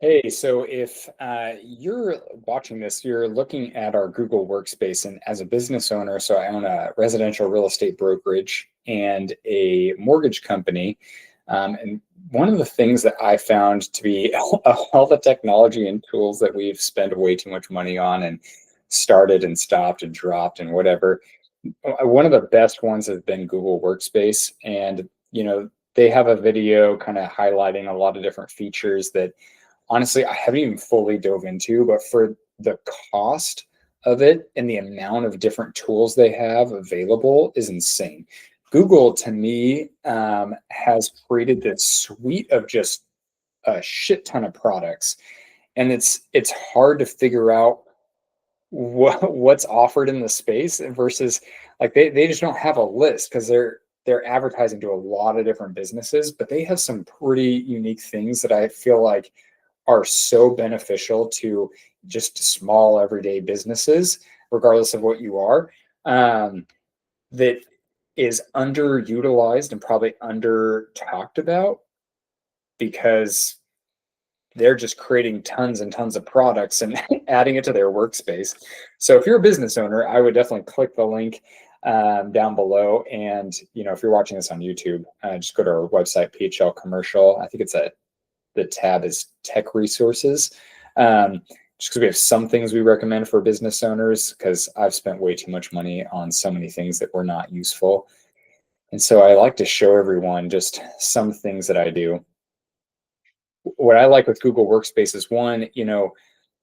Hey, so if you're watching this, you're looking at our Google Workspace, and as a business owner, so I own a residential real estate brokerage and a mortgage company. And one of the things that I found to be all the technology and tools that we've spent way too much money on and started and stopped and dropped and whatever, one of the best ones has been Google Workspace. And, they have a video kind of highlighting a lot of different features that honestly, I haven't even fully dove into, but for the cost of it and the amount of different tools they have available is insane. Google, to me, has created this suite of just a shit ton of products, and it's hard to figure out what's offered in the space versus like they just don't have a list because they're advertising to a lot of different businesses, but they have some pretty unique things that I feel like are so beneficial to just small everyday businesses, regardless of what you are, that is underutilized and probably under talked about because they're just creating tons and tons of products and adding it to their workspace. So if you're a business owner, I would definitely click the link down below. And if you're watching this on YouTube, just go to our website, PHL Commercial. I think the tab is Tech Resources. Just because we have some things we recommend for business owners, because I've spent way too much money on so many things that were not useful. And so I like to show everyone just some things that I do. What I like with Google Workspace is one,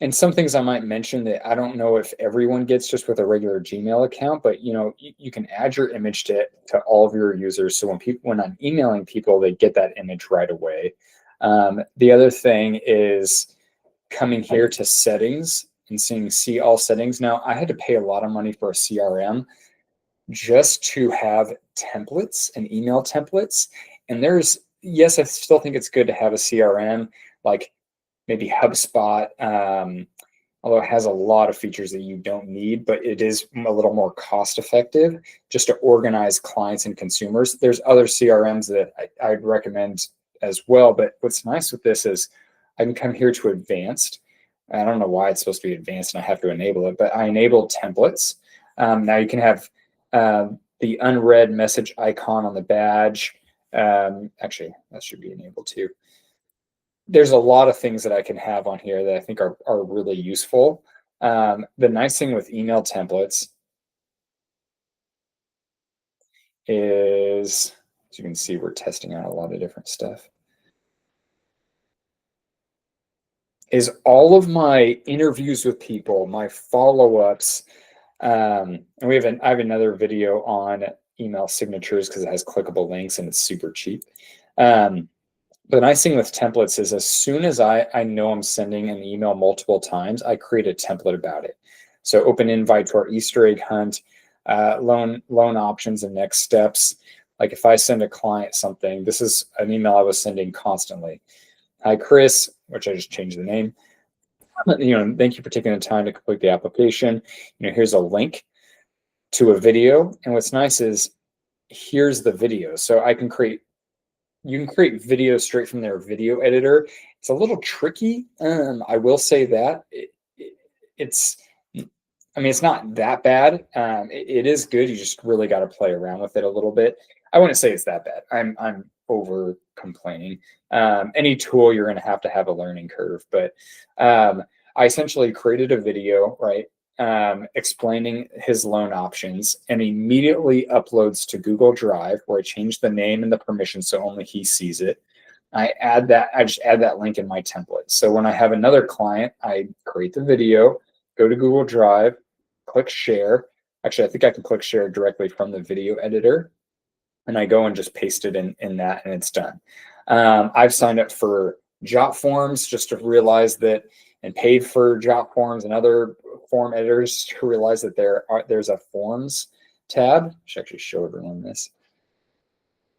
and some things I might mention that I don't know if everyone gets just with a regular Gmail account, but you can add your image to all of your users. So when I'm emailing people, they get that image right away. The other thing is coming here to settings and seeing see all settings. Now, I had to pay a lot of money for a CRM just to have templates and email templates. And yes, I still think it's good to have a CRM like maybe HubSpot, although it has a lot of features that you don't need, but it is a little more cost effective just to organize clients and consumers. There's other CRMs that I'd recommend as well. But what's nice with this is I can come here to advanced. I don't know why it's supposed to be advanced and I have to enable it, but I enable templates. Now you can have the unread message icon on the badge. Actually, that should be enabled too. There's a lot of things that I can have on here that I think are really useful. The nice thing with email templates is, as you can see, we're testing out a lot of different stuff. Is all of my interviews with people, my follow-ups, and I have another video on email signatures because it has clickable links and it's super cheap. The nice thing with templates is as soon as I know I'm sending an email multiple times, I create a template about it. So open invite to our Easter egg hunt, loan options and next steps. Like if I send a client something, this is an email I was sending constantly. Hi, Chris, which I just changed the name. Thank you for taking the time to complete the application. Here's a link to a video. And what's nice is here's the video. So you can create videos straight from their video editor. It's a little tricky. I will say that it's not that bad. It is good. You just really got to play around with it a little bit. I wouldn't say it's that bad. I'm over complaining. Any tool, you're going to have a learning curve, but I essentially created a video, right? Explaining his loan options and immediately uploads to Google Drive, where I change the name and the permission so only he sees it. I just add that link in my template. So when I have another client, I create the video, go to Google Drive, click share. Actually, I think I can click share directly from the video editor, and I go and just paste it in that, and it's done. I've signed up for Jot forms just to realize that, and paid for Jot forms and other form editors to realize that there's a forms tab. I should actually show everyone this,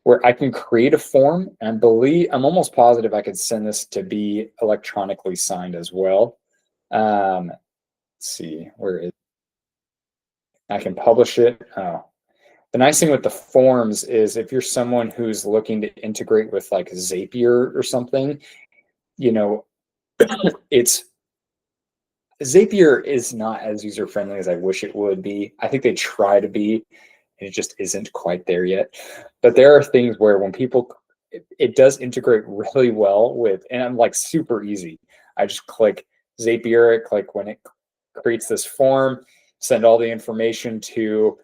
where I can create a form, and I'm almost positive I could send this to be electronically signed as well. Let's see, where is I can publish it. Oh, the nice thing with the forms is if you're someone who's looking to integrate with like Zapier or something, It's Zapier is not as user friendly as I wish it would be. I think they try to be, and it just isn't quite there yet. But there are things where when people, it does integrate really well with, and I'm like super easy. I just click Zapier, click when it creates this form, send all the information to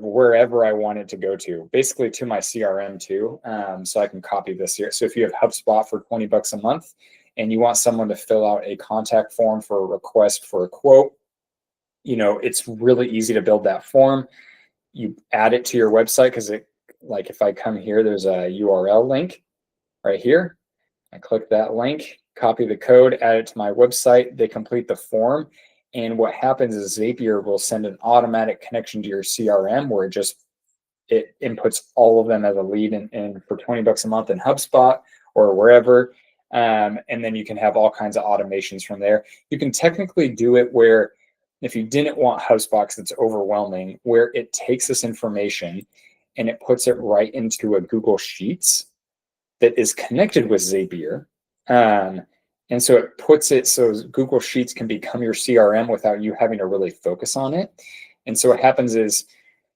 wherever I want it to go to, basically to my CRM too. So I can copy this here. So if you have HubSpot for $20 a month and you want someone to fill out a contact form for a request for a quote, it's really easy to build that form. You add it to your website because like if I come here, there's a URL link right here. I click that link, copy the code, add it to my website. They complete the form. And what happens is Zapier will send an automatic connection to your CRM where it inputs all of them as a lead in for $20 a month in HubSpot or wherever. And then you can have all kinds of automations from there. You can technically do it where if you didn't want HubSpot because it's overwhelming, where it takes this information and it puts it right into a Google Sheets that is connected with Zapier. And so it puts it so Google Sheets can become your CRM without you having to really focus on it. And so what happens is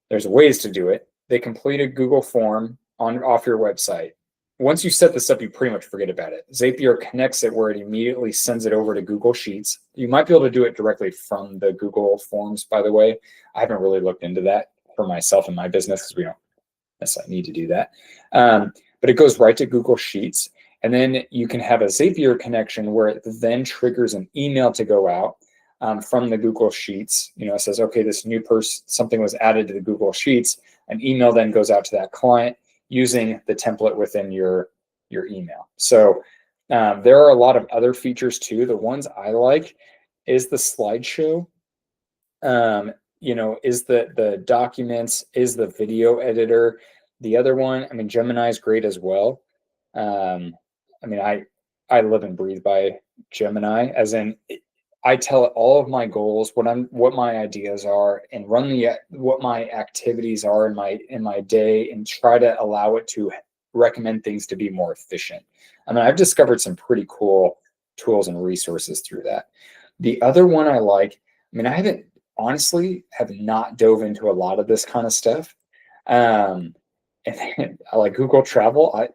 there's ways to do it. They complete a Google form off your website. Once you set this up, you pretty much forget about it. Zapier connects it where it immediately sends it over to Google Sheets. You might be able to do it directly from the Google Forms, by the way. I haven't really looked into that for myself and my business because we don't necessarily need to do that. But it goes right to Google Sheets. And then you can have a Zapier connection where it then triggers an email to go out from the Google Sheets. It says, okay, this new person, something was added to the Google Sheets. An email then goes out to that client using the template within your email. So there are a lot of other features too. The ones I like is the slideshow. Is the documents, is the video editor. The other one, Gemini is great as well. I live and breathe by Gemini, as in I tell it all of my goals, what my ideas are, and run what my activities are in my day, and try to allow it to recommend things to be more efficient. I've discovered some pretty cool tools and resources through that. The other one I like, I have not dove into a lot of this kind of stuff. And I like Google Travel.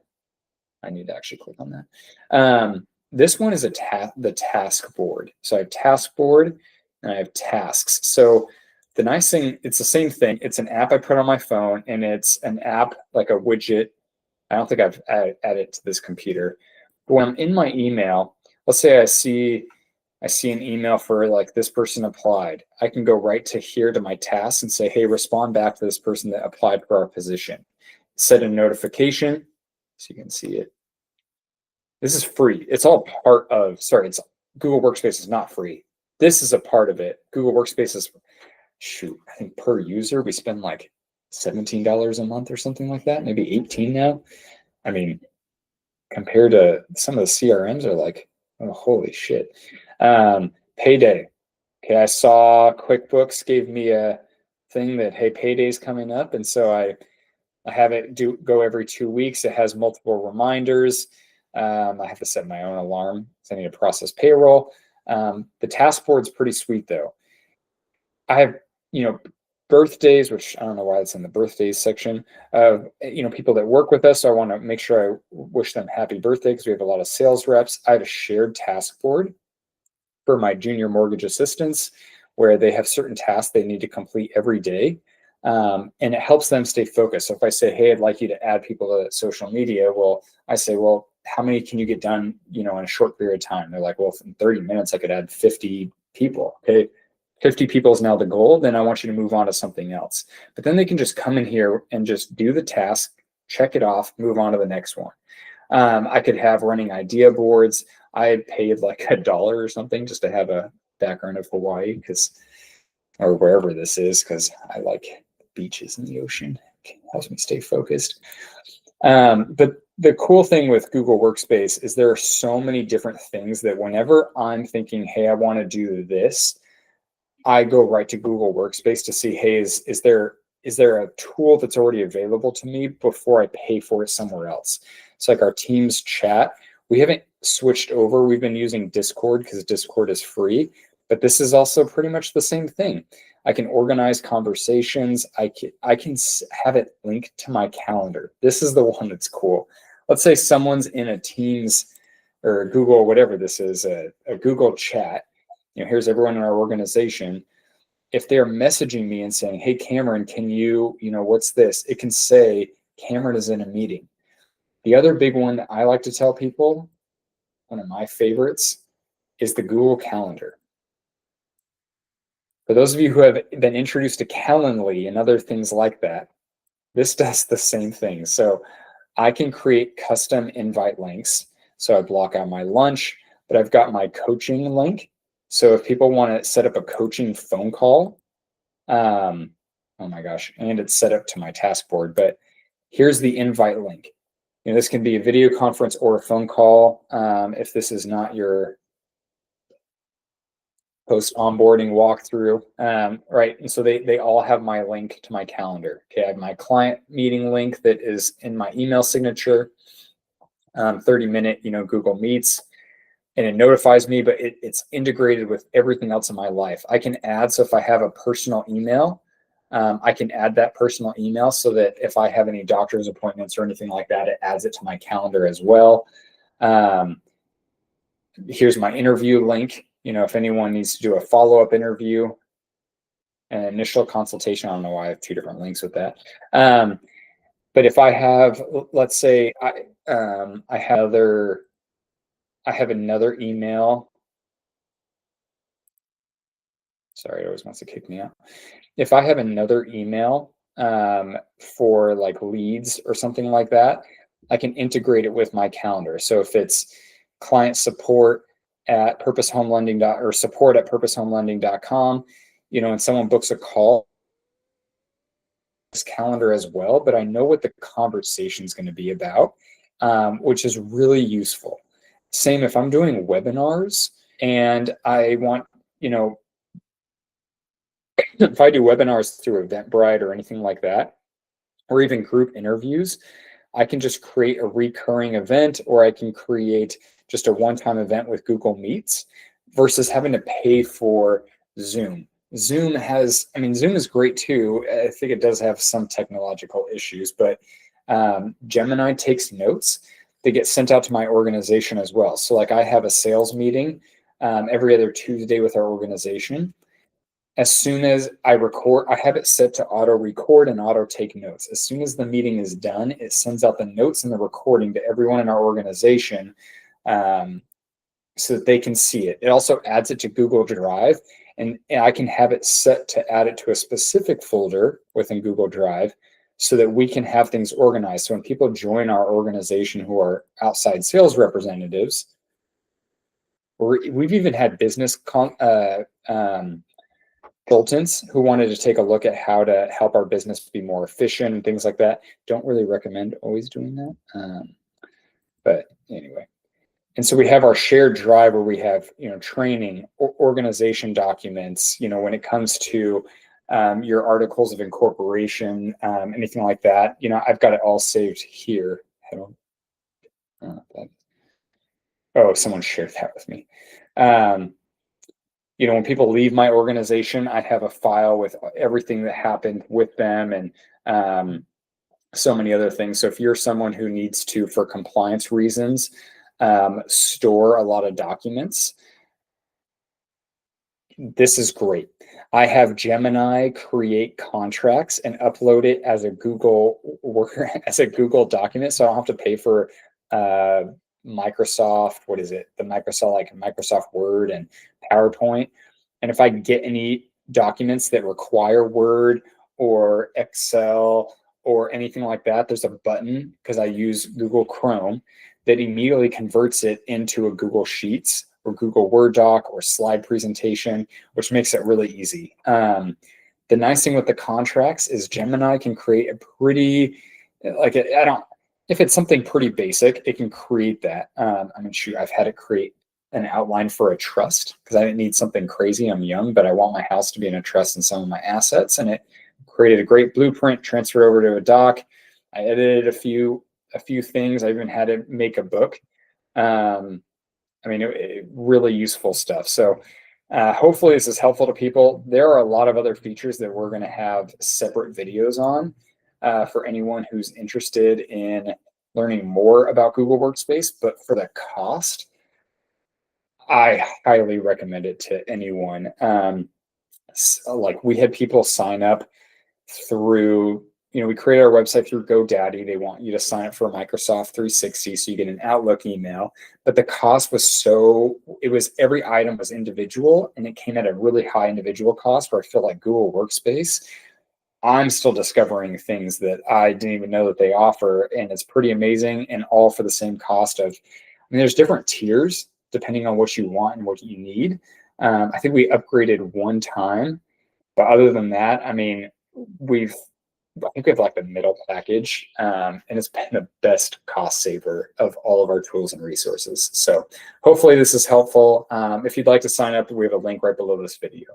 I need to actually click on that. This one is the task board. So I have task board and I have tasks. So the nice thing, it's the same thing. It's an app I put on my phone, and it's an app like a widget. I don't think I've added it to this computer. But when I'm in my email, let's say I see an email for like this person applied. I can go right to here to my tasks and say, hey, respond back to this person that applied for our position. Set a notification so you can see it. This is free. It's all part of, it's Google Workspace is not free. This is a part of it. Google Workspace is, I think per user, we spend like $17 a month or something like that, maybe 18 now. Compared to some of the CRMs are like, oh, holy shit. Payday. Okay, I saw QuickBooks gave me a thing that, hey, payday's coming up. And so I have it go every 2 weeks. It has multiple reminders. I have to set my own alarm because I need to process payroll. The task board's pretty sweet though. I have, birthdays, which I don't know why it's in the birthdays section of, people that work with us. So I want to make sure I wish them happy birthday because we have a lot of sales reps. I have a shared task board for my junior mortgage assistants where they have certain tasks they need to complete every day. And it helps them stay focused. So if I say, hey, I'd like you to add people to social media, well, I say, well, how many can you get done, in a short period of time? They're like, well, in 30 minutes, I could add 50 people. Okay, 50 people is now the goal. Then I want you to move on to something else. But then they can just come in here and just do the task, check it off, move on to the next one. I could have running idea boards. I had paid like $1 or something just to have a background of Hawaii or wherever this is, because I like beaches and the ocean. It helps me stay focused. But the cool thing with Google Workspace is there are so many different things that whenever I'm thinking, hey, I want to do this, I go right to Google Workspace to see, hey, is there a tool that's already available to me before I pay for it somewhere else? It's like our Teams chat. We haven't switched over. We've been using Discord because Discord is free, but this is also pretty much the same thing. I can organize conversations. I can have it linked to my calendar. This is the one that's cool. Let's say someone's in a Teams or Google, whatever this is, a Google chat. Here's everyone in our organization. If they're messaging me and saying, hey, Cameron, can you, what's this? It can say, Cameron is in a meeting. The other big one that I like to tell people, one of my favorites, is the Google Calendar. For those of you who have been introduced to Calendly and other things like that, this does the same thing. So I can create custom invite links. So I block out my lunch, but I've got my coaching link. So if people want to set up a coaching phone call, oh my gosh, and it's set up to my task board, but here's the invite link. This can be a video conference or a phone call. If this is not your post onboarding walkthrough, right? And so they all have my link to my calendar. Okay, I have my client meeting link that is in my email signature, 30-minute, Google Meets, and it notifies me, but it's integrated with everything else in my life. I can add, so if I have a personal email, I can add that personal email so that if I have any doctor's appointments or anything like that, it adds it to my calendar as well. Here's my interview link. If anyone needs to do a follow-up interview, an initial consultation, I don't know why I have two different links with that. But if I have, let's say I have another email. Sorry, it always wants to kick me out. If I have another email for like leads or something like that, I can integrate it with my calendar. So if it's client support at purposehomelending or support at purposehomelending.com, and someone books a call, this calendar as well, but I know what the conversation is going to be about, which is really useful. Same if I'm doing webinars and I want, if I do webinars through Eventbrite or anything like that, or even group interviews, I can just create a recurring event, or I can create just a one-time event with Google Meets versus having to pay for Zoom. Zoom is great too. I think it does have some technological issues, but Gemini takes notes. They get sent out to my organization as well. So like I have a sales meeting every other Tuesday with our organization. As soon as I record, I have it set to auto record and auto take notes. As soon as the meeting is done, it sends out the notes and the recording to everyone in our organization so that they can see it. It also adds it to Google Drive, and I can have it set to add it to a specific folder within Google Drive so that we can have things organized. So when people join our organization who are outside sales representatives, we've even had business consultants who wanted to take a look at how to help our business be more efficient and things like that. Don't really recommend always doing that. But anyway, and so we have our shared drive where we have, training, organization documents, when it comes to your articles of incorporation, anything like that, I've got it all saved here. Someone shared that with me. When people leave my organization, I have a file with everything that happened with them and so many other things. So if you're someone who needs to, for compliance reasons, store a lot of documents, this is great. I have Gemini create contracts and upload it as a Google document, so I don't have to pay for Microsoft. What is it? The Microsoft Word and PowerPoint. And if I get any documents that require Word or Excel or anything like that, there's a button, because I use Google Chrome, that immediately converts it into a Google Sheets or Google Word doc or slide presentation, which makes it really easy. The nice thing with the contracts is Gemini can create a pretty, if it's something pretty basic, it can create that. I've had it create an outline for a trust because I didn't need something crazy. I'm young, but I want my house to be in a trust and some of my assets. And it created a great blueprint, transferred over to a doc. I edited a few things. I even had it make a book. I mean, really useful stuff. So hopefully this is helpful to people. There are a lot of other features that we're going to have separate videos on for anyone who's interested in learning more about Google Workspace. But for the cost, I highly recommend it to anyone. Like we had people sign up through, we created our website through GoDaddy. They want you to sign up for Microsoft 360 so you get an Outlook email. But the cost was every item was individual, and it came at a really high individual cost where I feel like Google Workspace, I'm still discovering things that I didn't even know that they offer, and it's pretty amazing, and all for the same cost of, there's different tiers depending on what you want and what you need. I think we upgraded one time, but other than that, I think we have like the middle package, and it's been the best cost saver of all of our tools and resources. So hopefully this is helpful. If you'd like to sign up, we have a link right below this video.